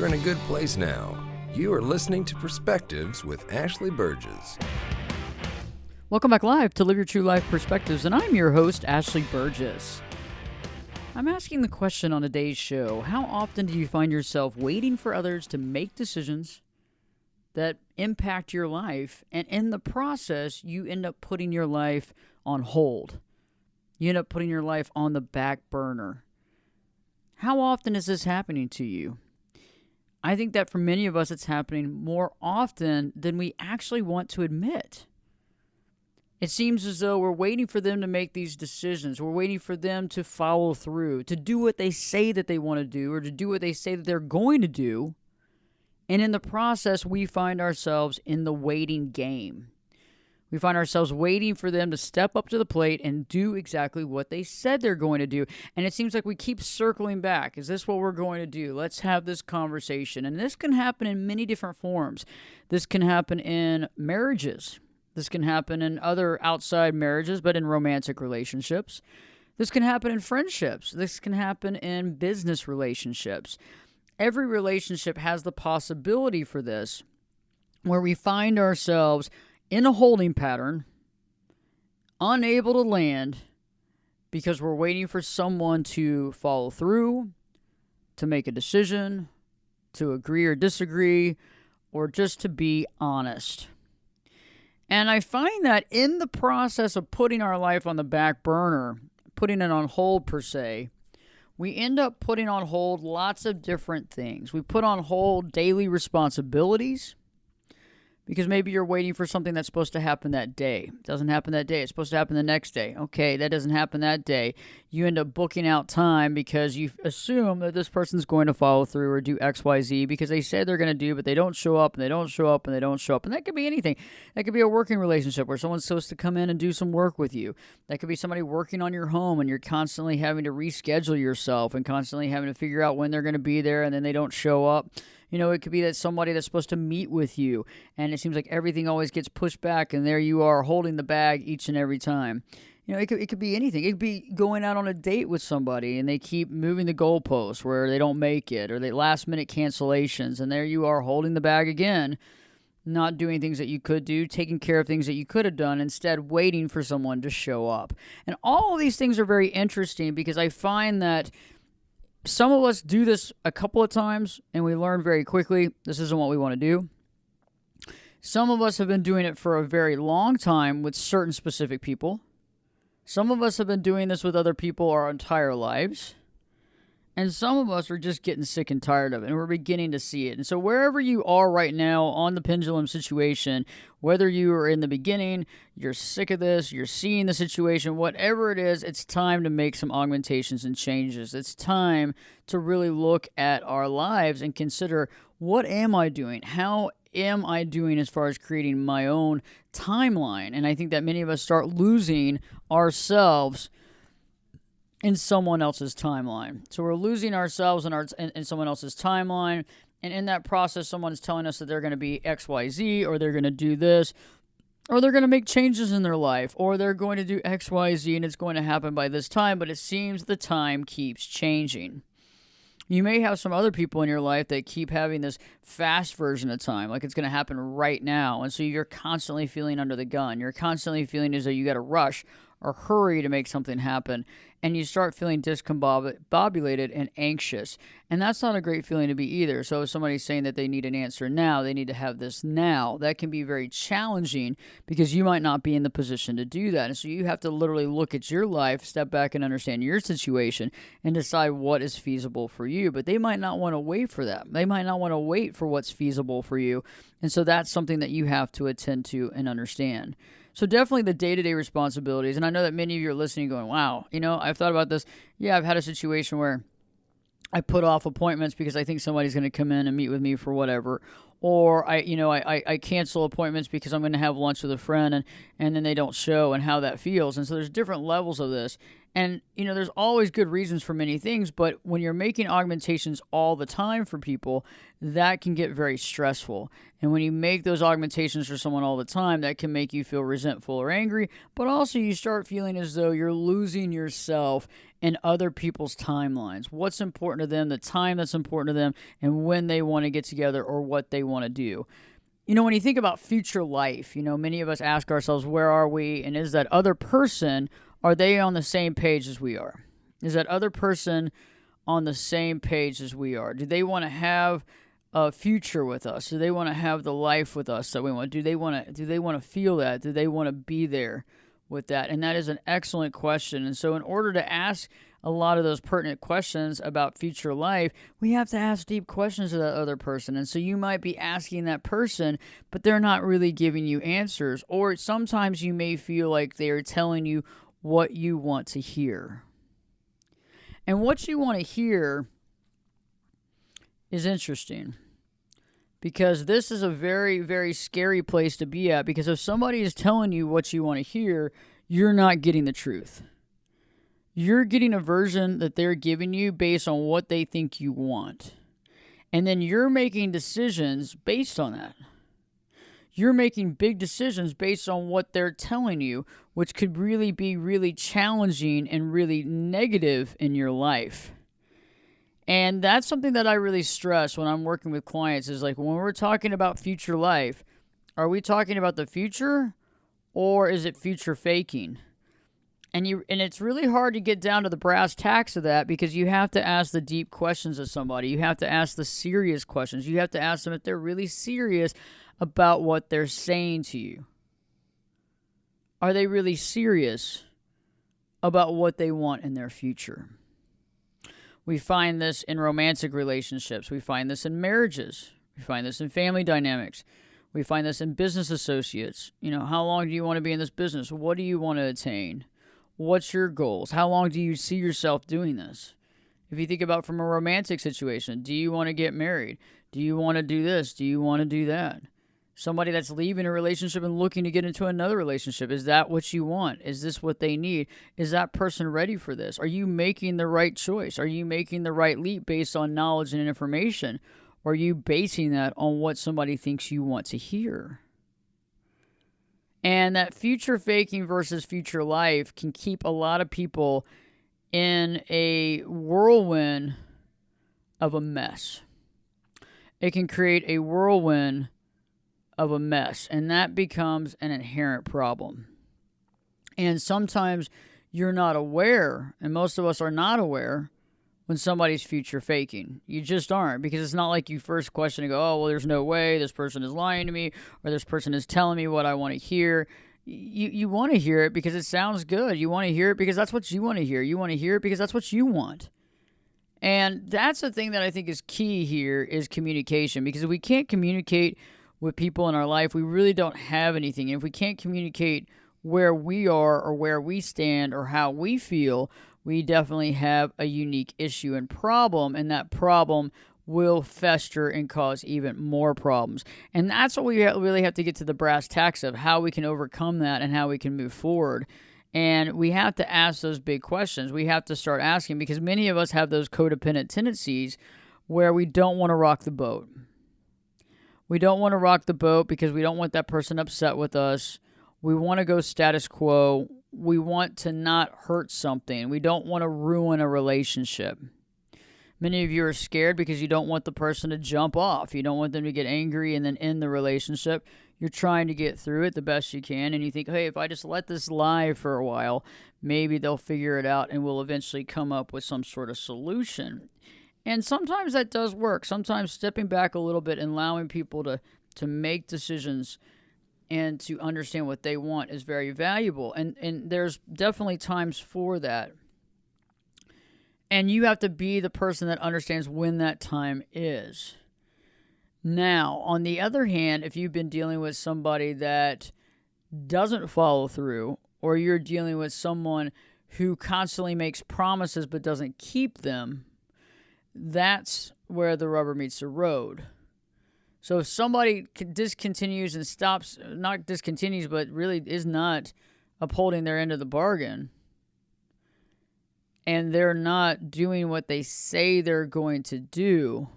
you're in a good place now. You are listening to Perspectives with Ashley Burgess. Welcome back live to Live Your True Life Perspectives, and I'm your host, Ashley Burgess. I'm asking the question on today's show, how often do you find yourself waiting for others to make decisions that impact your life, and in the process, you end up putting your life on hold? You end up putting your life on the back burner. How often is this happening to you? I think that for many of us, it's happening more often than we actually want to admit. It seems as though we're waiting for them to make these decisions. We're waiting for them to follow through, to do what they say that they want to do, or to do what they say that they're going to do. And in the process, we find ourselves in the waiting game. We find ourselves waiting for them to step up to the plate and do exactly what they said they're going to do. And it seems like we keep circling back. Is this what we're going to do? Let's have this conversation. And this can happen in many different forms. This can happen in marriages. This can happen in other outside marriages, but in romantic relationships. This can happen in friendships. This can happen in business relationships. Every relationship has the possibility for this, where we find ourselves in a holding pattern, unable to land because we're waiting for someone to follow through, to make a decision, to agree or disagree, or just to be honest. And I find that in the process of putting our life on the back burner, putting it on hold per se, we end up putting on hold lots of different things. We put on hold daily responsibilities because maybe you're waiting for something that's supposed to happen that day. It doesn't happen that day. It's supposed to happen the next day. Okay, that doesn't happen that day. You end up booking out time because you assume that this person's going to follow through or do X, Y, Z because they say they're going to do, but they don't show up, and they don't show up, and they don't show up. And that could be anything. That could be a working relationship where someone's supposed to come in and do some work with you. That could be somebody working on your home, and you're constantly having to reschedule yourself and constantly having to figure out when they're going to be there, and then they don't show up. You know, it could be that somebody that's supposed to meet with you, and it seems like everything always gets pushed back, and there you are holding the bag each and every time. You know, it could be anything. It could be going out on a date with somebody, and they keep moving the goalposts where they don't make it, or they last-minute cancellations, and there you are holding the bag again, not doing things that you could do, taking care of things that you could have done, instead waiting for someone to show up. And all of these things are very interesting because I find that some of us do this a couple of times, and we learn very quickly this isn't what we want to do. Some of us have been doing it for a very long time with certain specific people. Some of us have been doing this with other people our entire lives. And some of us are just getting sick and tired of it, and we're beginning to see it. And so wherever you are right now on the pendulum situation, whether you are in the beginning, you're sick of this, you're seeing the situation, whatever it is, it's time to make some augmentations and changes. It's time to really look at our lives and consider, what am I doing? How am I doing as far as creating my own timeline? And I think that many of us start losing ourselves in someone else's timeline. So we're losing ourselves in someone else's timeline, and in that process, someone's telling us that they're going to be X, Y, Z, or they're going to do this, or they're going to make changes in their life, or they're going to do X, Y, Z, and it's going to happen by this time, but it seems the time keeps changing. You may have some other people in your life that keep having this fast version of time, like it's going to happen right now, and so you're constantly feeling under the gun. You're constantly feeling as though you got to rush or hurry to make something happen, and you start feeling discombobulated and anxious. And that's not a great feeling to be either. So if somebody's saying that they need an answer now, they need to have this now, that can be very challenging because you might not be in the position to do that. And so you have to literally look at your life, step back and understand your situation and decide what is feasible for you. But they might not want to wait for that. They might not want to wait for what's feasible for you. And so that's something that you have to attend to and understand. So definitely the day-to-day responsibilities, and I know that many of you are listening going, wow, you know, I've thought about this. Yeah, I've had a situation where I put off appointments because I think somebody's going to come in and meet with me for whatever, or I cancel appointments because I'm going to have lunch with a friend, and then they don't show, and how that feels. And so there's different levels of this. And, there's always good reasons for many things, but when you're making augmentations all the time for people, that can get very stressful. And when you make those augmentations for someone all the time, that can make you feel resentful or angry, but also you start feeling as though you're losing yourself in other people's timelines. What's important to them, the time that's important to them, and when they want to get together or what they want to do. When you think about future life, many of us ask ourselves, where are we? And is that other person, are they on the same page as we are? Is that other person on the same page as we are? Do they want to have a future with us? Do they want to have the life with us that we want? Do they want to feel that? Do they want to be there with that? And that is an excellent question. And so in order to ask a lot of those pertinent questions about future life, we have to ask deep questions of that other person. And so you might be asking that person, but they're not really giving you answers. Or sometimes you may feel like they are telling you what you want to hear. And what you want to hear is interesting, because this is a very, very scary place to be at, because if somebody is telling you what you want to hear, you're not getting the truth. You're getting a version that they're giving you based on what they think you want. And then you're making decisions based on that. You're making big decisions based on what they're telling you, which could really be really challenging and really negative in your life. And that's something that I really stress when I'm working with clients, is like, when we're talking about future life, are we talking about the future, or is it future faking? And it's really hard to get down to the brass tacks of that, because you have to ask the deep questions of somebody. You have to ask the serious questions. You have to ask them if they're really serious about what they're saying to you. Are they really serious about what they want in their future? We find this in romantic relationships. We find this in marriages. We find this in family dynamics. We find this in business associates. How long do you want to be in this business? What do you want to attain? What's your goals? How long do you see yourself doing this? If you think about from a romantic situation, do you want to get married? Do you want to do this? Do you want to do that? Somebody that's leaving a relationship and looking to get into another relationship, is that what you want? Is this what they need? Is that person ready for this? Are you making the right choice? Are you making the right leap based on knowledge and information? Or are you basing that on what somebody thinks you want to hear? And that future faking versus future life can keep a lot of people in a whirlwind of a mess. It can create a whirlwind of a mess, and that becomes an inherent problem. And sometimes you're not aware, and most of us are not aware, when somebody's future faking. You just aren't, because it's not like you first question and go, oh, well, there's no way, this person is lying to me, or this person is telling me what I want to hear. You want to hear it because it sounds good. You want to hear it because that's what you want to hear. You want to hear it because that's what you want. And that's the thing that I think is key here, is communication. Because if we can't communicate with people in our life, we really don't have anything. And if we can't communicate where we are or where we stand or how we feel, we definitely have a unique issue and problem, and that problem will fester and cause even more problems. And that's what we really have to get to the brass tacks of, how we can overcome that and how we can move forward. And we have to ask those big questions. We have to start asking, because many of us have those codependent tendencies where we don't want to rock the boat. We don't want to rock the boat because we don't want that person upset with us. We want to go status quo. We want to not hurt something. We don't want to ruin a relationship. Many of you are scared because you don't want the person to jump off. You don't want them to get angry and then end the relationship. You're trying to get through it the best you can, and you think, hey, if I just let this lie for a while, maybe they'll figure it out and we'll eventually come up with some sort of solution. And sometimes that does work. Sometimes stepping back a little bit and allowing people to make decisions and to understand what they want is very valuable. And there's definitely times for that. And you have to be the person that understands when that time is. Now, on the other hand, if you've been dealing with somebody that doesn't follow through, or you're dealing with someone who constantly makes promises but doesn't keep them, that's where the rubber meets the road. So if somebody discontinues and stops, not discontinues, but really is not upholding their end of the bargain, and they're not doing what they say they're going to do,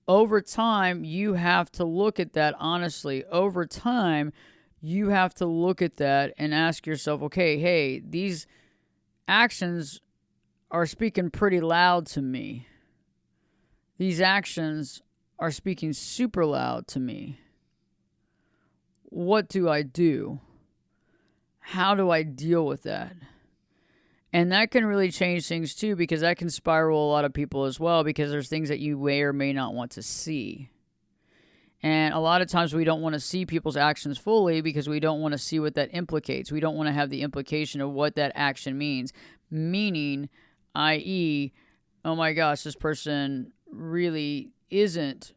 over time, you have to look at that honestly. Over time, you have to look at that and ask yourself, okay, hey, these actions are speaking pretty loud to me. These actions are speaking super loud to me. What do I do? How do I deal with that? And that can really change things too, because that can spiral a lot of people as well, because there's things that you may or may not want to see. And a lot of times we don't want to see people's actions fully because we don't want to see what that implicates. We don't want to have the implication of what that action means. Meaning, i.e., oh my gosh, this person really isn't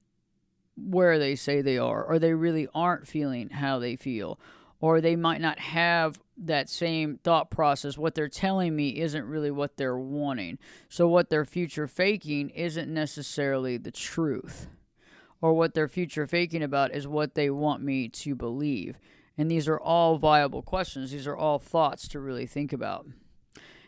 where they say they are, or they really aren't feeling how they feel, or they might not have that same thought process. What they're telling me isn't really what they're wanting. So what they're future faking isn't necessarily the truth. Or what they're future faking about is what they want me to believe. And these are all viable questions. These are all thoughts to really think about.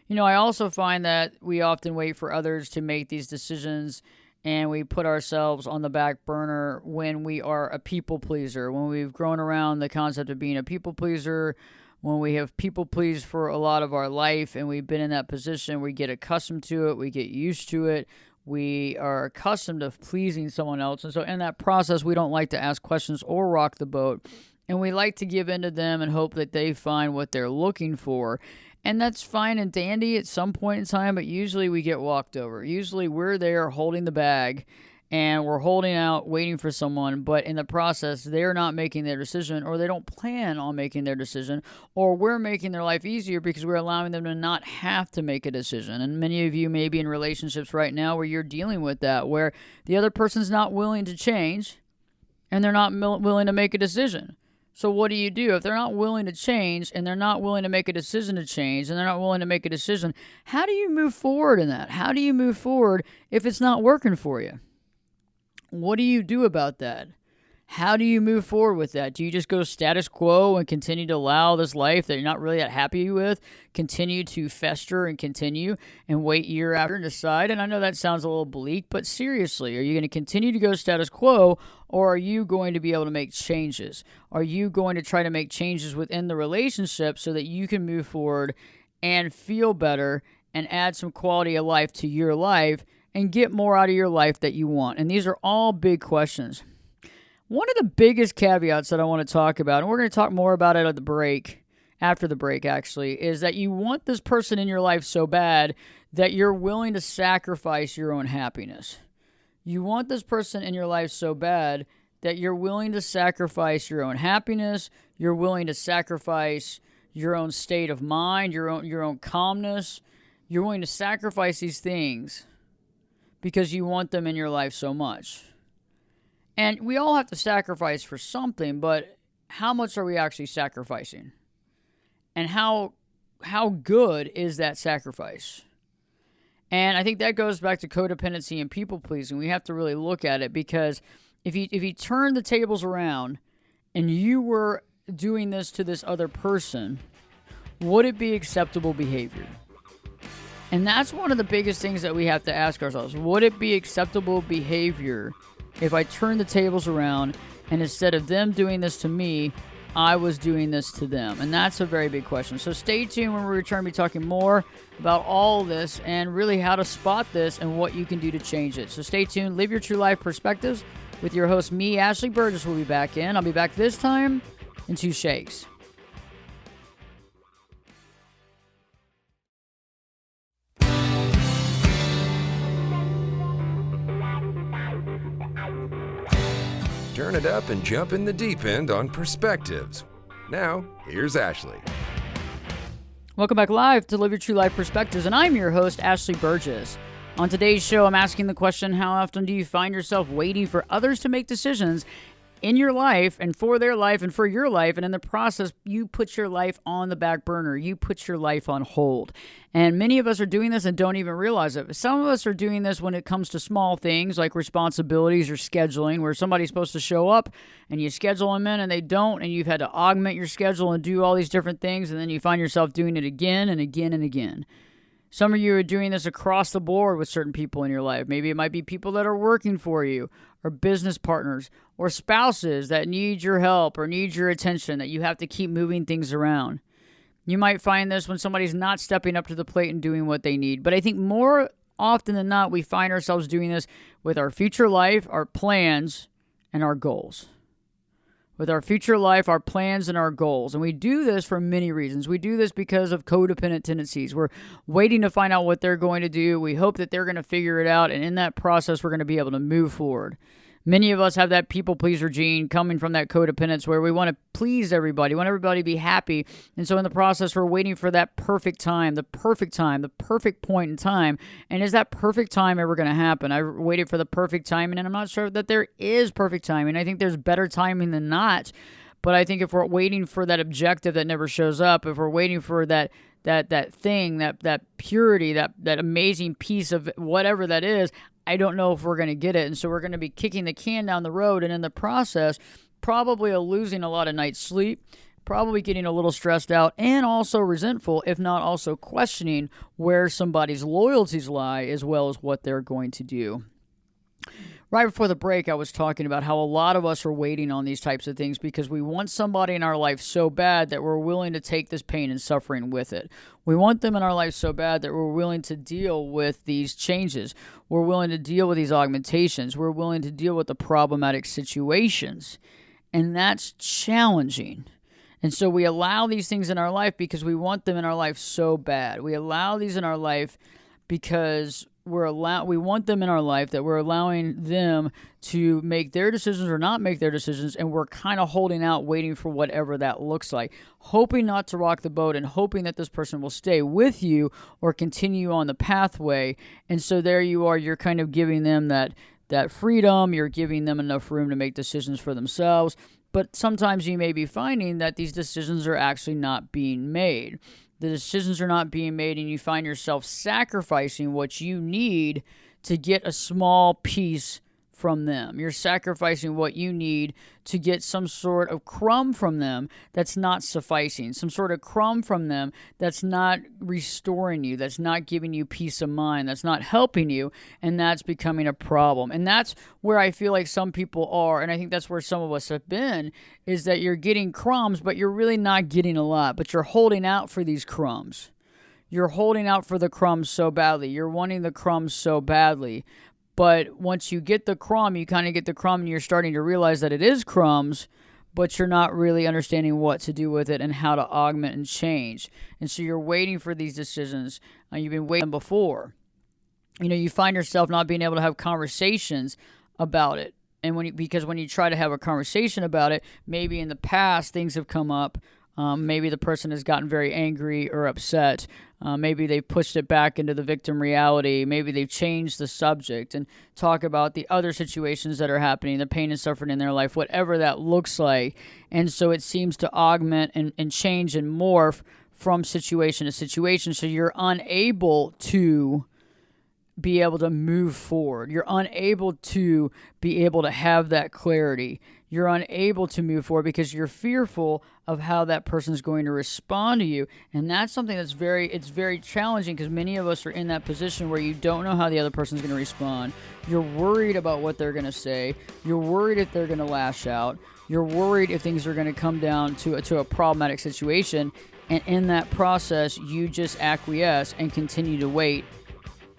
You know, I also find that we often wait for others to make these decisions, and we put ourselves on the back burner when we are a people pleaser, when we've grown around the concept of being a people pleaser, when we have people pleased for a lot of our life and we've been in that position. We get accustomed to it, we get used to it, we are accustomed to pleasing someone else. And so in that process, we don't like to ask questions or rock the boat, and we like to give in to them and hope that they find what they're looking for. And that's fine and dandy at some point in time, but usually we get walked over. Usually we're there holding the bag and we're holding out, waiting for someone, but in the process, they're not making their decision, or they don't plan on making their decision, or we're making their life easier because we're allowing them to not have to make a decision. And many of you may be in relationships right now where you're dealing with that, where the other person's not willing to change and they're not willing to make a decision. So what do you do? If they're not willing to change and they're not willing to make a decision to change and they're not willing to make a decision, how do you move forward in that? How do you move forward if it's not working for you? What do you do about that? How do you move forward with that? Do you just go status quo and continue to allow this life that you're not really that happy with continue to fester and continue and wait year after and decide? And I know that sounds a little bleak, but seriously, are you going to continue to go status quo, or are you going to be able to make changes? Are you going to try to make changes within the relationship so that you can move forward and feel better and add some quality of life to your life and get more out of your life that you want? And these are all big questions. One of the biggest caveats that I want to talk about, and we're going to talk more about it at the break, after the break actually, is that you want this person in your life so bad that you're willing to sacrifice your own happiness. You want this person in your life so bad that you're willing to sacrifice your own happiness, you're willing to sacrifice your own state of mind, your own calmness. You're willing to sacrifice these things because you want them in your life so much. And we all have to sacrifice for something, but how much are we actually sacrificing? And how good is that sacrifice? And I think that goes back to codependency and people pleasing. We have to really look at it, because if you turn the tables around and you were doing this to this other person, would it be acceptable behavior? And that's one of the biggest things that we have to ask ourselves. Would it be acceptable behavior if I turn the tables around and instead of them doing this to me, I was doing this to them? And that's a very big question. So stay tuned when we return. We'll be talking more about all this and really how to spot this and what you can do to change it. So stay tuned. Live your true life perspectives with your host, me, Ashley Burgess, will be back in. I'll be back this time in 2 shakes. Turn it up and jump in the deep end on Perspectives. Now, here's Ashley. Welcome back live to Live Your True Life Perspectives, and I'm your host, Ashley Burgess. On today's show, I'm asking the question, how often do you find yourself waiting for others to make decisions in your life and for their life and for your life. And in the process, you put your life on the back burner. You put your life on hold. And many of us are doing this and don't even realize it. Some of us are doing this when it comes to small things like responsibilities or scheduling, where somebody's supposed to show up and you schedule them in and they don't, and you've had to augment your schedule and do all these different things, and then you find yourself doing it again and again and again. Some of you are doing this across the board with certain people in your life. Maybe it might be people that are working for you, or business partners, or spouses that need your help or need your attention, that you have to keep moving things around. You might find this when somebody's not stepping up to the plate and doing what they need. But I think more often than not, we find ourselves doing this with our future life, our plans, and our goals. With our future life, our plans, and our goals. And we do this for many reasons. We do this because of codependent tendencies. We're waiting to find out what they're going to do. We hope that they're going to figure it out. And in that process, we're going to be able to move forward. Many of us have that people pleaser gene coming from that codependence where we want to please everybody, want everybody to be happy. And so in the process, we're waiting for that perfect time, the perfect point in time. And is that perfect time ever going to happen? I waited for the perfect timing, and I'm not sure that there is perfect timing. I think there's better timing than not. But I think if we're waiting for that objective that never shows up, if we're waiting for that thing, that purity, that amazing piece of whatever that is, I don't know if we're going to get it. And so we're going to be kicking the can down the road. And in the process, probably losing a lot of night's sleep, probably getting a little stressed out, and also resentful, if not also questioning where somebody's loyalties lie as well as what they're going to do. Right before the break, I was talking about how a lot of us are waiting on these types of things because we want somebody in our life so bad that we're willing to take this pain and suffering with it. We want them in our life so bad that we're willing to deal with these changes. We're willing to deal with these augmentations. We're willing to deal with the problematic situations. And that's challenging. And so we allow these things in our life because we want them in our life so bad. We allow these in our life because we want them in our life, that we're allowing them to make their decisions or not make their decisions, and we're kind of holding out, waiting for whatever that looks like, hoping not to rock the boat and hoping that this person will stay with you or continue on the pathway. And so there you are, you're kind of giving them that freedom, you're giving them enough room to make decisions for themselves. But sometimes you may be finding that these decisions are actually not being made. The decisions are not being made, and you find yourself sacrificing what you need to get a small piece from them. You're sacrificing what you need to get some sort of crumb from them that's not sufficing, some sort of crumb from them that's not restoring you, that's not giving you peace of mind, that's not helping you, and that's becoming a problem. And that's where I feel like some people are, and I think that's where some of us have been, is that you're getting crumbs, but you're really not getting a lot, but you're holding out for these crumbs. You're holding out for the crumbs so badly. You're wanting the crumbs so badly. But once you get the crumb, you kind of get the crumb and you're starting to realize that it is crumbs, but you're not really understanding what to do with it and how to augment and change. And so you're waiting for these decisions. You've been waiting before. You find yourself not being able to have conversations about it. And because when you try to have a conversation about it, maybe in the past things have come up. Maybe the person has gotten very angry or upset. Maybe they've pushed it back into the victim reality. Maybe they've changed the subject and talk about the other situations that are happening, the pain and suffering in their life, whatever that looks like. And so it seems to augment and change and morph from situation to situation. So you're unable to be able to move forward. You're unable to be able to have that clarity. You're unable to move forward because you're fearful of how that person's going to respond to you. And that's something that's very challenging, because many of us are in that position where you don't know how the other person's going to respond. You're worried about what they're going to say. You're worried if they're going to lash out. You're worried if things are going to come down to a problematic situation. And in that process, you just acquiesce and continue to wait,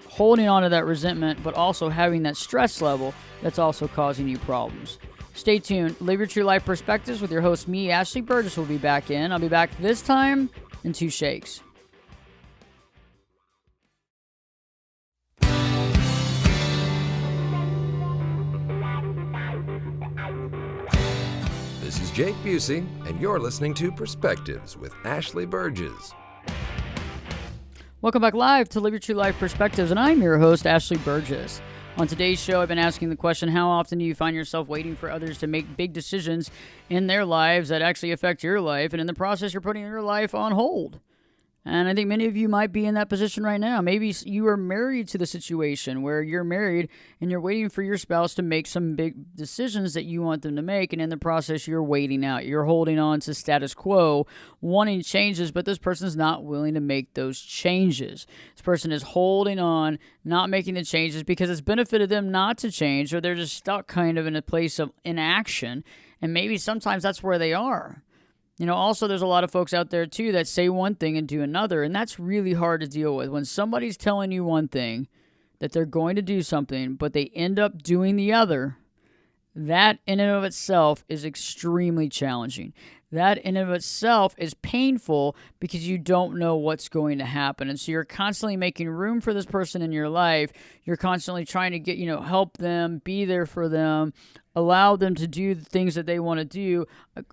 holding on to that resentment, but also having that stress level that's also causing you problems. Stay tuned. Live Your True Life Perspectives with your host, me, Ashley Burgess, will be back in. I'll be back this time in 2 shakes. This is Jake Busey, and you're listening to Perspectives with Ashley Burgess. Welcome back live to Live Your True Life Perspectives, and I'm your host, Ashley Burgess. On today's show, I've been asking the question, how often do you find yourself waiting for others to make big decisions in their lives that actually affect your life, and in the process, you're putting your life on hold? And I think many of you might be in that position right now. Maybe you are married to the situation where you're married and you're waiting for your spouse to make some big decisions that you want them to make. And in the process, you're waiting out. You're holding on to status quo, wanting changes, but this person's not willing to make those changes. This person is holding on, not making the changes because it's benefited them not to change, or they're just stuck kind of in a place of inaction. And maybe sometimes that's where they are. Also, there's a lot of folks out there, too, that say one thing and do another, and that's really hard to deal with. When somebody's telling you one thing, that they're going to do something, but they end up doing the other, that in and of itself is extremely challenging. That in and of itself is painful because you don't know what's going to happen. And so you're constantly making room for this person in your life. You're constantly trying to help them, be there for them, allow them to do the things that they want to do,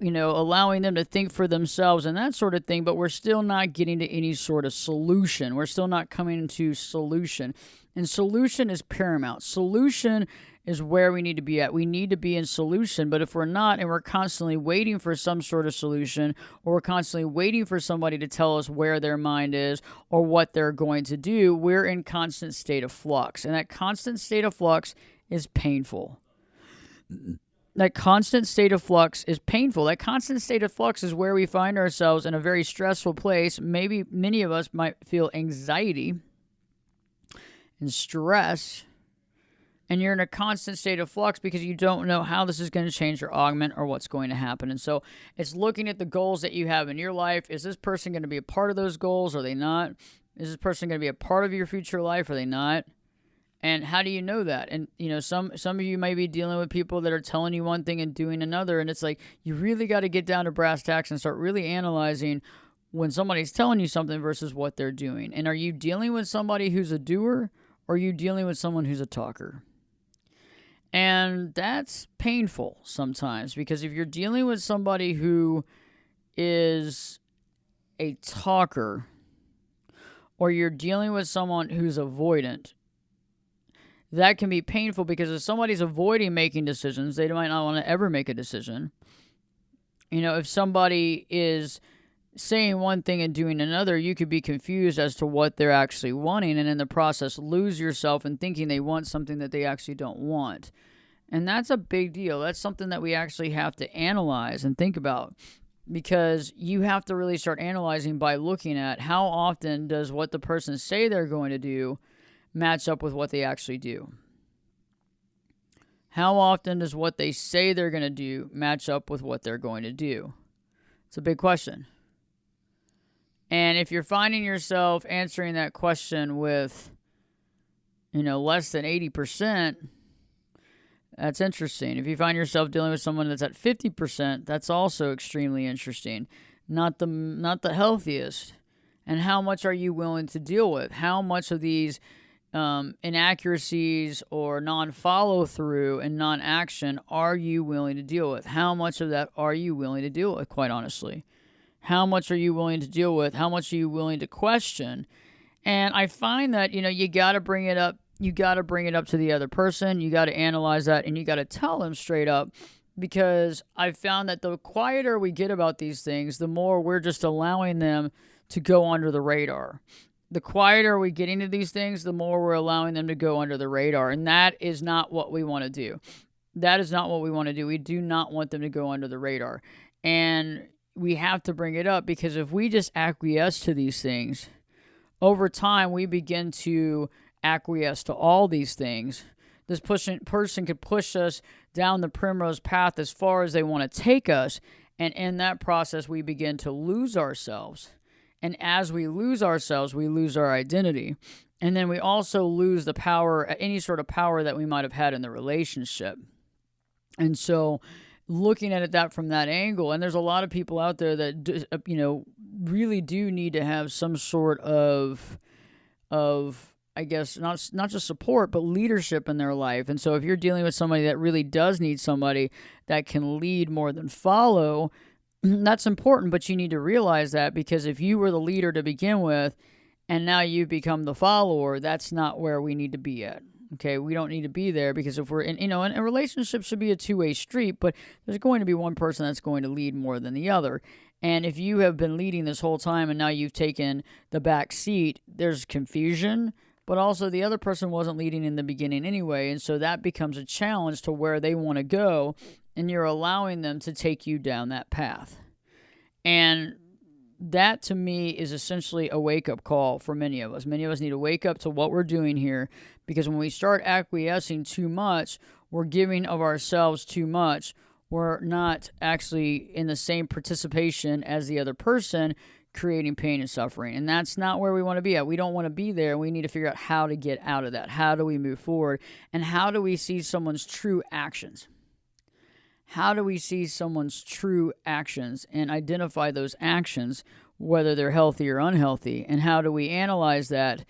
allowing them to think for themselves and that sort of thing. But we're still not getting to any sort of solution. We're still not coming to solution. And solution is paramount. Solution is where we need to be at. We need to be in solution, but if we're not and we're constantly waiting for some sort of solution, or we're constantly waiting for somebody to tell us where their mind is or what they're going to do, we're in constant state of flux. And that constant state of flux is painful. That constant state of flux is painful. That constant state of flux is where we find ourselves in a very stressful place. Maybe many of us might feel anxiety and stress, and you're in a constant state of flux because you don't know how this is going to change or augment or what's going to happen. And so it's looking at the goals that you have in your life. Is this person going to be a part of those goals? Or are they not? Is this person going to be a part of your future life? Or are they not? And how do you know that? And, some of you may be dealing with people that are telling you one thing and doing another. And it's like, you really got to get down to brass tacks and start really analyzing when somebody's telling you something versus what they're doing. And are you dealing with somebody who's a doer, or are you dealing with someone who's a talker? And that's painful sometimes, because if you're dealing with somebody who is a talker, or you're dealing with someone who's avoidant, that can be painful, because if somebody's avoiding making decisions, they might not want to ever make a decision. If somebody is saying one thing and doing another, you could be confused as to what they're actually wanting, and in the process lose yourself in thinking they want something that they actually don't want. And that's a big deal. That's something that we actually have to analyze and think about, because you have to really start analyzing by looking at how often does what the person say they're going to do match up with what they actually do. How often does what they say they're going to do match up with what they're going to do? It's a big question. And if you're finding yourself answering that question with, less than 80%, that's interesting. If you find yourself dealing with someone that's at 50%, that's also extremely interesting. Not the healthiest. And how much are you willing to deal with? How much of these inaccuracies or non-follow-through and non-action are you willing to deal with? How much of that are you willing to deal with, quite honestly? How much are you willing to deal with? How much are you willing to question? And I find that, you got to bring it up. You got to bring it up to the other person. You got to analyze that, and you got to tell them straight up, because I've found that the quieter we get about these things, the more we're just allowing them to go under the radar. The quieter we get into these things, the more we're allowing them to go under the radar. And that is not what we want to do. That is not what we want to do. We do not want them to go under the radar. And we have to bring it up, because if we just acquiesce to these things, over time we begin to acquiesce to all these things. This person could push us down the primrose path as far as they want to take us. And in that process, we begin to lose ourselves. And as we lose ourselves, we lose our identity. And then we also lose the power, any sort of power that we might have had in the relationship. And so looking at it from that angle, and there's a lot of people out there that, really do need to have some sort of I guess, not just support, but leadership in their life. And so if you're dealing with somebody that really does need somebody that can lead more than follow, that's important, but you need to realize that, because if you were the leader to begin with and now you've become the follower, that's not where we need to be at. Okay, we don't need to be there, because if we're in, and a relationship should be a two-way street, but there's going to be one person that's going to lead more than the other. And if you have been leading this whole time and now you've taken the back seat, there's confusion, but also the other person wasn't leading in the beginning anyway. And so that becomes a challenge to where they want to go, and you're allowing them to take you down that path. And that, to me, is essentially a wake-up call for many of us. Many of us need to wake up to what we're doing here, because when we start acquiescing too much, we're giving of ourselves too much. We're not actually in the same participation as the other person, creating pain and suffering. And that's not where we want to be at. We don't want to be there. We need to figure out how to get out of that. How do we move forward? And how do we see someone's true actions? How do we see someone's true actions and identify those actions, whether they're healthy or unhealthy? And how do we analyze that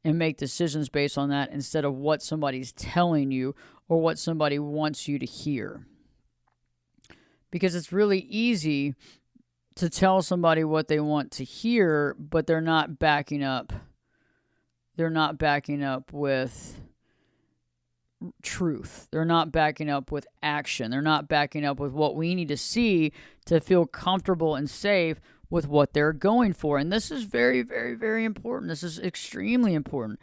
and make decisions based on that, instead of what somebody's telling you or what somebody wants you to hear? Because it's really easy to tell somebody what they want to hear, but they're not backing up. They're not backing up with truth. They're not backing up with action. They're not backing up with what we need to see to feel comfortable and safe with what they're going for. And this is very, very, very important. This is extremely important.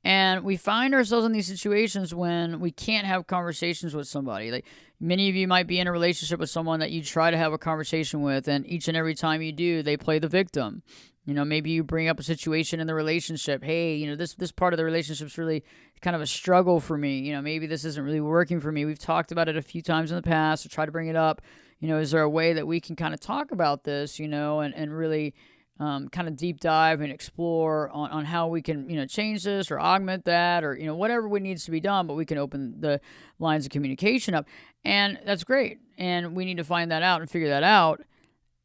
And we find ourselves in these situations when we can't have conversations with somebody. Like, many of you might be in a relationship with someone that you try to have a conversation with, and each and every time you do, they play the victim. Maybe you bring up a situation in the relationship. Hey, this part of the relationship's really kind of a struggle for me. Maybe this isn't really working for me. We've talked about it a few times in the past, or try to bring it up. Is there a way that we can kind of talk about this, and really kind of deep dive and explore on how we can, change this or augment that, or, whatever needs to be done, but we can open the lines of communication up. And that's great. And we need to find that out and figure that out.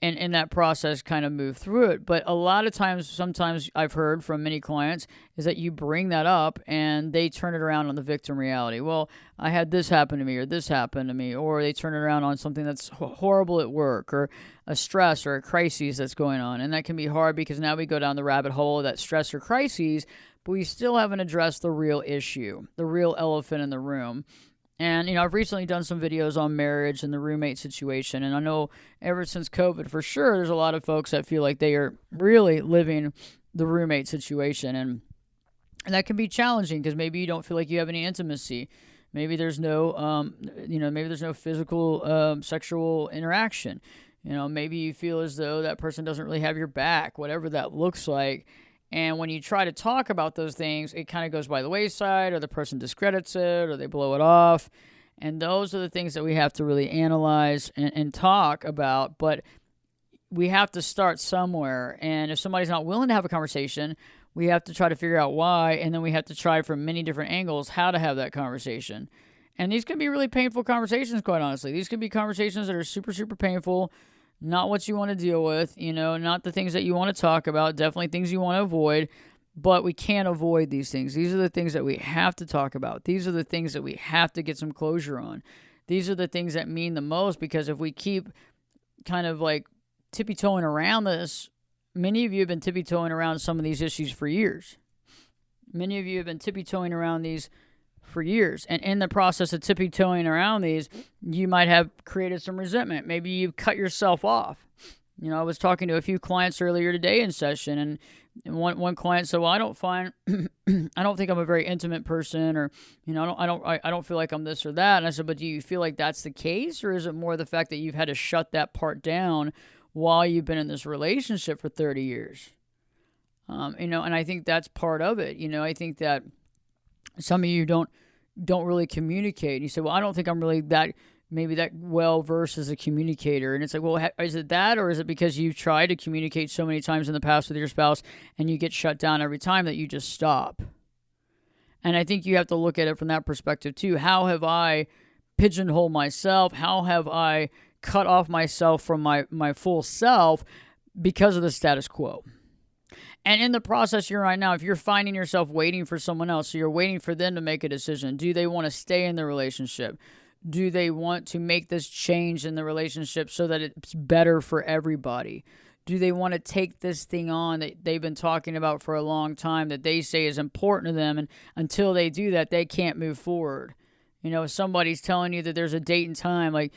And in that process, kind of move through it. But a lot of times, sometimes I've heard from many clients, is that you bring that up and they turn it around on the victim reality. Well, I had this happen to me, or this happened to me, or they turn it around on something that's horrible at work, or a stress or a crisis that's going on. And that can be hard, because now we go down the rabbit hole of that stress or crises, but we still haven't addressed the real issue, the real elephant in the room. And, I've recently done some videos on marriage and the roommate situation. And I know ever since COVID, for sure, there's a lot of folks that feel like they are really living the roommate situation. And that can be challenging, because maybe you don't feel like you have any intimacy. Maybe there's no, maybe there's no physical, sexual interaction. Maybe you feel as though that person doesn't really have your back, whatever that looks like. And when you try to talk about those things, it kind of goes by the wayside, or the person discredits it, or they blow it off. And those are the things that we have to really analyze and talk about. But we have to start somewhere. And if somebody's not willing to have a conversation, we have to try to figure out why. And then we have to try from many different angles how to have that conversation. And these can be really painful conversations, quite honestly. These can be conversations that are super, super painful. Not what you want to deal with, not the things that you want to talk about, definitely things you want to avoid, but we can't avoid these things. These are the things that we have to talk about. These are the things that we have to get some closure on. These are the things that mean the most, because if we keep kind of like tippy-toeing around this, many of you have been tippy-toeing around some of these issues for years. Many of you have been tippy-toeing around these for years. And in the process of tippy-toeing around these, you might have created some resentment. Maybe you've cut yourself off. I was talking to a few clients earlier today in session, and one client said, "Well, I don't think I'm a very intimate person, or I don't feel like I'm this or that." And I said, "But do you feel like that's the case, or is it more the fact that you've had to shut that part down while you've been in this relationship for 30 years?" And I think that's part of it. I think that some of you don't really communicate. And you say, "Well, I don't think I'm really that well versed as a communicator." And it's like, well, is it that, or is it because you've tried to communicate so many times in the past with your spouse and you get shut down every time that you just stop? And I think you have to look at it from that perspective too. How have I pigeonholed myself? How have I cut off myself from my full self because of the status quo? And in the process you're right now, if you're finding yourself waiting for someone else, so you're waiting for them to make a decision. Do they want to stay in the relationship? Do they want to make this change in the relationship so that it's better for everybody? Do they want to take this thing on that they've been talking about for a long time that they say is important to them, and until they do that, they can't move forward? If somebody's telling you that there's a date and time, like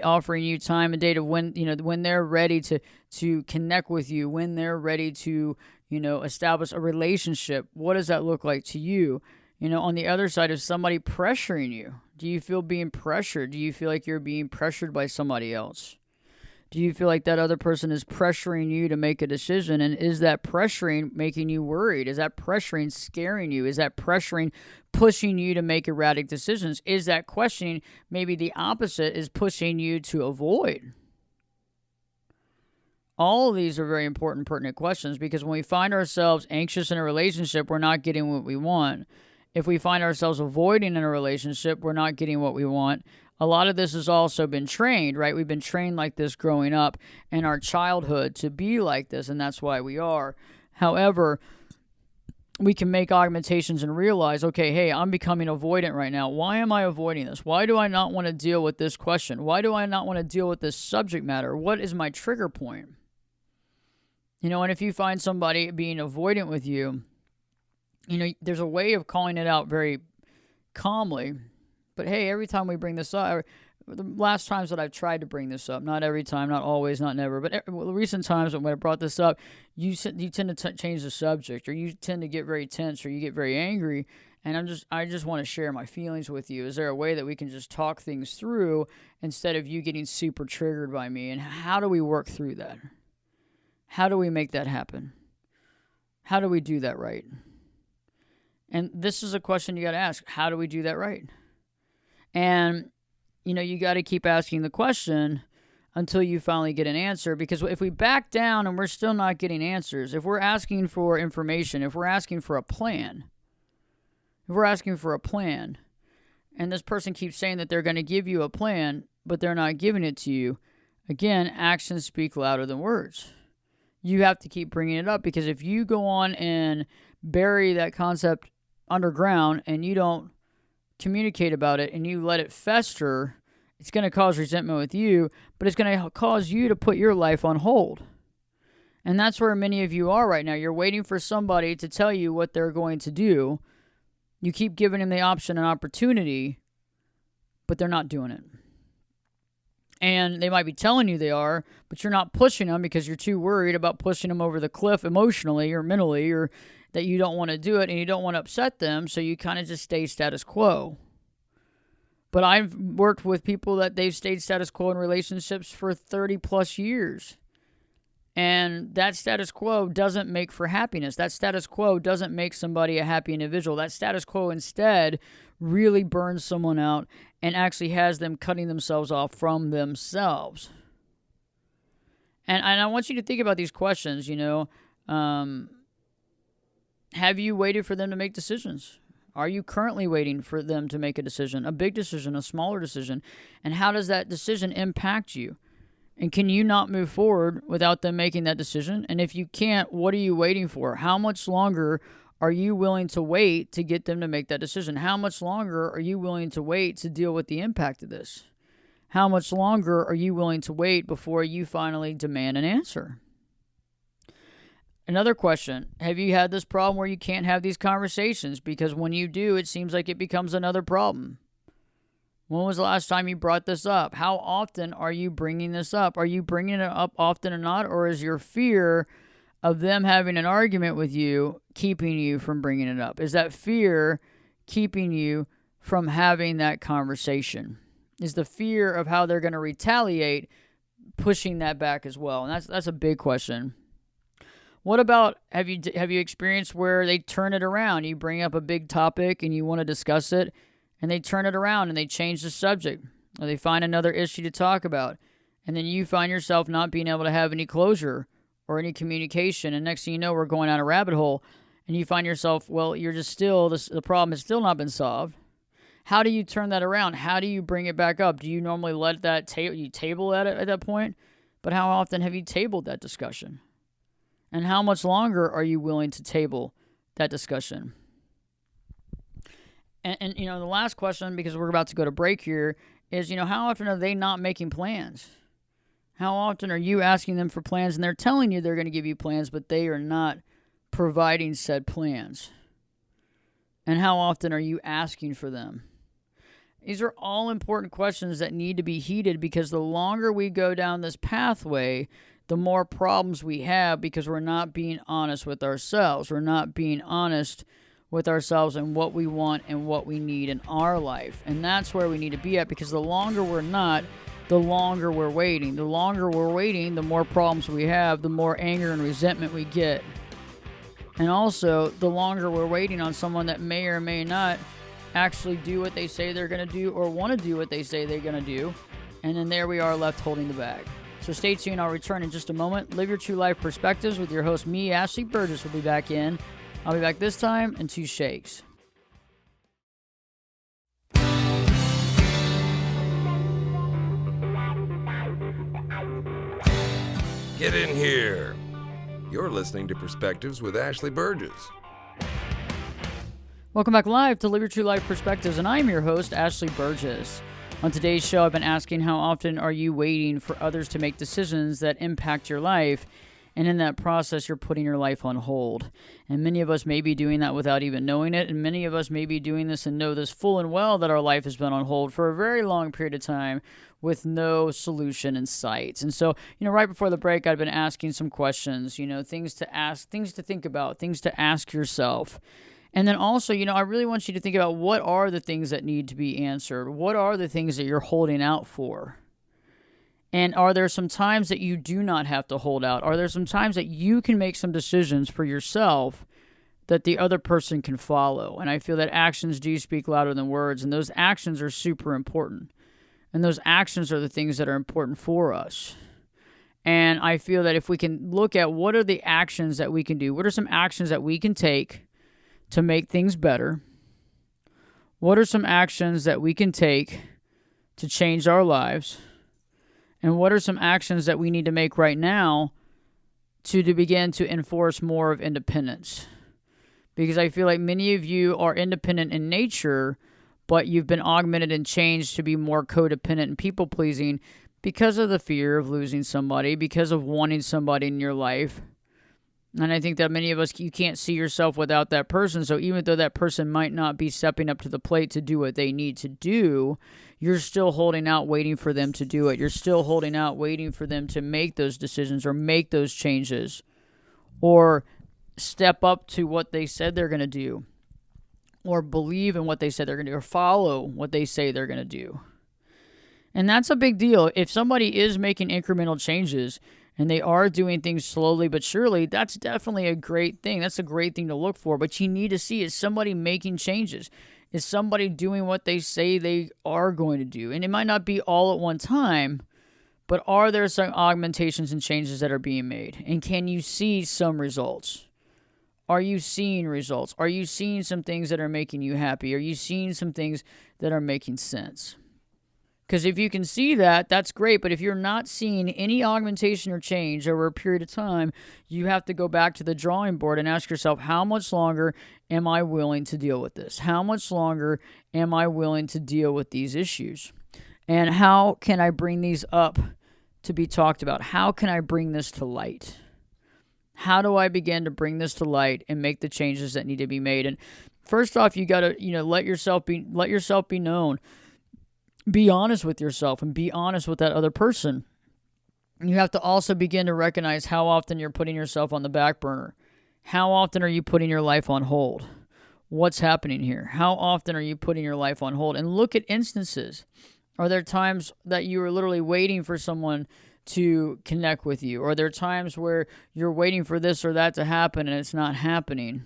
offering you time and date of when, when they're ready to connect with you, when they're ready to, establish a relationship, what does that look like to you? On the other side, is somebody pressuring you? Do you feel being pressured? Do you feel like you're being pressured by somebody else? Do you feel like that other person is pressuring you to make a decision? And is that pressuring making you worried? Is that pressuring scaring you? Is that pressuring pushing you to make erratic decisions? Is that questioning maybe the opposite, is pushing you to avoid? All of these are very important, pertinent questions, because when we find ourselves anxious in a relationship, we're not getting what we want. If we find ourselves avoiding in a relationship, we're not getting what we want. A lot of this has also been trained, right? We've been trained like this growing up in our childhood to be like this, and that's why we are. However, we can make augmentations and realize, okay, hey, I'm becoming avoidant right now. Why am I avoiding this? Why do I not want to deal with this question? Why do I not want to deal with this subject matter? What is my trigger point? And if you find somebody being avoidant with you, there's a way of calling it out very calmly. But hey, every time we bring this up, the last times that I've tried to bring this up, not every time, not always, not never, but the recent times when I brought this up, you tend to change the subject, or you tend to get very tense, or you get very angry, and I just want to share my feelings with you. Is there a way that we can just talk things through instead of you getting super triggered by me? And how do we work through that? How do we make that happen? How do we do that right? And this is a question you got to ask. How do we do that right? And, you got to keep asking the question until you finally get an answer, because if we back down and we're still not getting answers, if we're asking for information, if we're asking for a plan, and this person keeps saying that they're going to give you a plan, but they're not giving it to you, again, actions speak louder than words. You have to keep bringing it up, because if you go on and bury that concept underground and you don't communicate about it and you let it fester, it's going to cause resentment with you, but it's going to cause you to put your life on hold. And that's where many of you are right now. You're waiting for somebody to tell you what they're going to do. You keep giving them the option and opportunity, but they're not doing it. And they might be telling you they are, but you're not pushing them because you're too worried about pushing them over the cliff emotionally or mentally, or that you don't want to do it and you don't want to upset them, so you kind of just stay status quo. But I've worked with people that they've stayed status quo in relationships for 30 plus years. And that status quo doesn't make for happiness. That status quo doesn't make somebody a happy individual. That status quo instead really burns someone out and actually has them cutting themselves off from themselves. And I want you to think about these questions, have you waited for them to make decisions? Are you currently waiting for them to make a decision, a big decision, a smaller decision? And how does that decision impact you? And can you not move forward without them making that decision? And if you can't, what are you waiting for? How much longer are you willing to wait to get them to make that decision? How much longer are you willing to wait to deal with the impact of this? How much longer are you willing to wait before you finally demand an answer? Another question, have you had this problem where you can't have these conversations because when you do, it seems like it becomes another problem? When was the last time you brought this up? How often are you bringing this up? Are you bringing it up often or not? Or is your fear of them having an argument with you keeping you from bringing it up? Is that fear keeping you from having that conversation? Is the fear of how they're going to retaliate pushing that back as well? And that's a big question. What about, have you experienced where they turn it around? You bring up a big topic and you want to discuss it, and they turn it around and they change the subject, or they find another issue to talk about, and then you find yourself not being able to have any closure or any communication, and next thing you know, we're going down a rabbit hole, and you find yourself, well, you're just still, the problem has still not been solved. How do you turn that around? How do you bring it back up? Do you normally let that table at it at that point? But how often have you tabled that discussion? And how much longer are you willing to table that discussion? And the last question, because we're about to go to break here, is, how often are they not making plans? How often are you asking them for plans and they're telling you they're going to give you plans, but they are not providing said plans? And how often are you asking for them? These are all important questions that need to be heeded, because the longer we go down this pathway, the more problems we have, because we're not being honest with ourselves. We're not being honest with ourselves and what we want and what we need in our life. And that's where we need to be at, because the longer we're not, the longer we're waiting. The longer we're waiting, the more problems we have, the more anger and resentment we get. And also, the longer we're waiting on someone that may or may not actually do what they say they're going to do, or want to do what they say they're going to do. And then there we are, left holding the bag. So stay tuned. I'll return in just a moment. Live Your True Life Perspectives with your host, me, Ashley Burgess, will be back in. I'll be back this time in 2 shakes. Get in here. You're listening to Perspectives with Ashley Burgess. Welcome back live to Live Your True Life Perspectives, and I'm your host, Ashley Burgess. On today's show, I've been asking, how often are you waiting for others to make decisions that impact your life, and in that process, you're putting your life on hold? And many of us may be doing that without even knowing it, and many of us may be doing this and know this full and well, that our life has been on hold for a very long period of time with no solution in sight. And so, right before the break, I've been asking some questions, things to ask, things to think about, things to ask yourself. And then also, I really want you to think about, what are the things that need to be answered? What are the things that you're holding out for? And are there some times that you do not have to hold out? Are there some times that you can make some decisions for yourself that the other person can follow? And I feel that actions do speak louder than words, and those actions are super important. And those actions are the things that are important for us. And I feel that if we can look at what are the actions that we can do, what are some actions that we can take to make things better? What are some actions that we can take to change our lives? And what are some actions that we need to make right now to begin to enforce more of independence? Because I feel like many of you are independent in nature, but you've been augmented and changed to be more codependent and people-pleasing because of the fear of losing somebody, because of wanting somebody in your life. And I think that many of us, you can't see yourself without that person. So even though that person might not be stepping up to the plate to do what they need to do, you're still holding out, waiting for them to do it. You're still holding out, waiting for them to make those decisions or make those changes or step up to what they said they're going to do, or believe in what they said they're going to do, or follow what they say they're going to do. And that's a big deal. If somebody is making incremental changes and they are doing things slowly but surely, that's definitely a great thing. That's a great thing to look for. But you need to see, is somebody making changes? Is somebody doing what they say they are going to do? And it might not be all at one time, but are there some augmentations and changes that are being made? And can you see some results? Are you seeing results? Are you seeing some things that are making you happy? Are you seeing some things that are making sense? Because if you can see that, that's great. But if you're not seeing any augmentation or change over a period of time, you have to go back to the drawing board and ask yourself, how much longer am I willing to deal with this? How much longer am I willing to deal with these issues? And how can I bring these up to be talked about? How can I bring this to light? How do I begin to bring this to light and make the changes that need to be made? And first off, you got to, let yourself be known. Be honest with yourself and be honest with that other person. You have to also begin to recognize how often you're putting yourself on the back burner. How often are you putting your life on hold? What's happening here? How often are you putting your life on hold? And look at instances. Are there times that you are literally waiting for someone to connect with you? Or are there times where you're waiting for this or that to happen and it's not happening?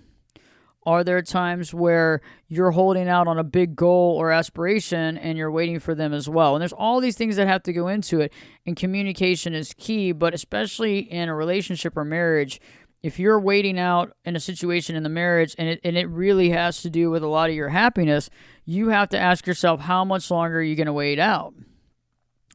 Are there times where you're holding out on a big goal or aspiration and you're waiting for them as well? And there's all these things that have to go into it, and communication is key, but especially in a relationship or marriage, if you're waiting out in a situation in the marriage and it really has to do with a lot of your happiness, you have to ask yourself, how much longer are you going to wait out?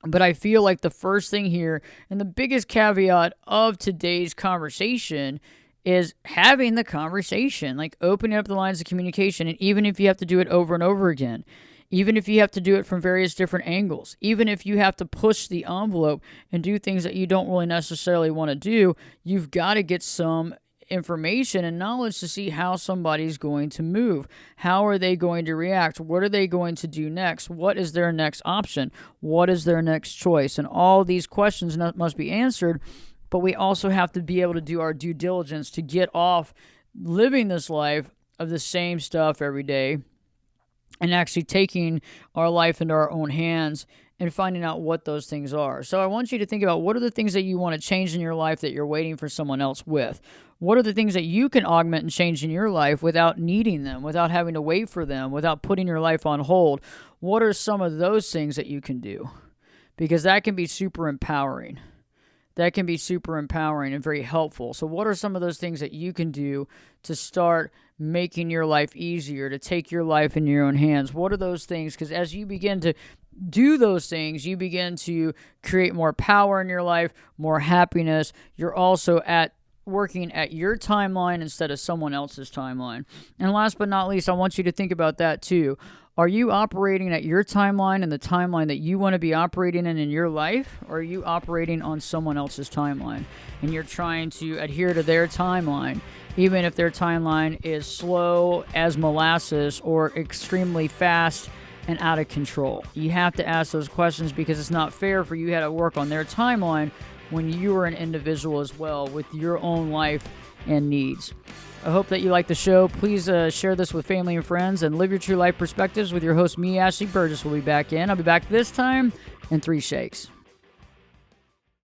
But I feel like the first thing here, and the biggest caveat of today's conversation, is having the conversation, like opening up the lines of communication. And even if you have to do it over and over again, even if you have to do it from various different angles, even if you have to push the envelope and do things that you don't really necessarily want to do, you've got to get some information and knowledge to see how somebody's going to move. How are they going to react? What are they going to do next? What is their next option? What is their next choice? And all these questions must be answered, but we also have to be able to do our due diligence to get off living this life of the same stuff every day and actually taking our life into our own hands and finding out what those things are. So I want you to think about, what are the things that you want to change in your life that you're waiting for someone else with? What are the things that you can augment and change in your life without needing them, without having to wait for them, without putting your life on hold? What are some of those things that you can do? Because that can be super empowering. That can be super empowering and very helpful. So what are some of those things that you can do to start making your life easier, to take your life in your own hands? What are those things? Because as you begin to do those things, you begin to create more power in your life, more happiness. You're also working at your timeline instead of someone else's timeline. And last but not least, I want you to think about that too. Are you operating at your timeline and the timeline that you want to be operating in your life? Or are you operating on someone else's timeline and you're trying to adhere to their timeline, even if their timeline is slow as molasses or extremely fast and out of control? You have to ask those questions, because it's not fair for you to work on their timeline when you are an individual as well with your own life and needs. I hope that you like the show. Please share this with family and friends, and live your true life perspectives with your host, me, Ashley Burgess. Will be back in. I'll be back this time in 3 shakes.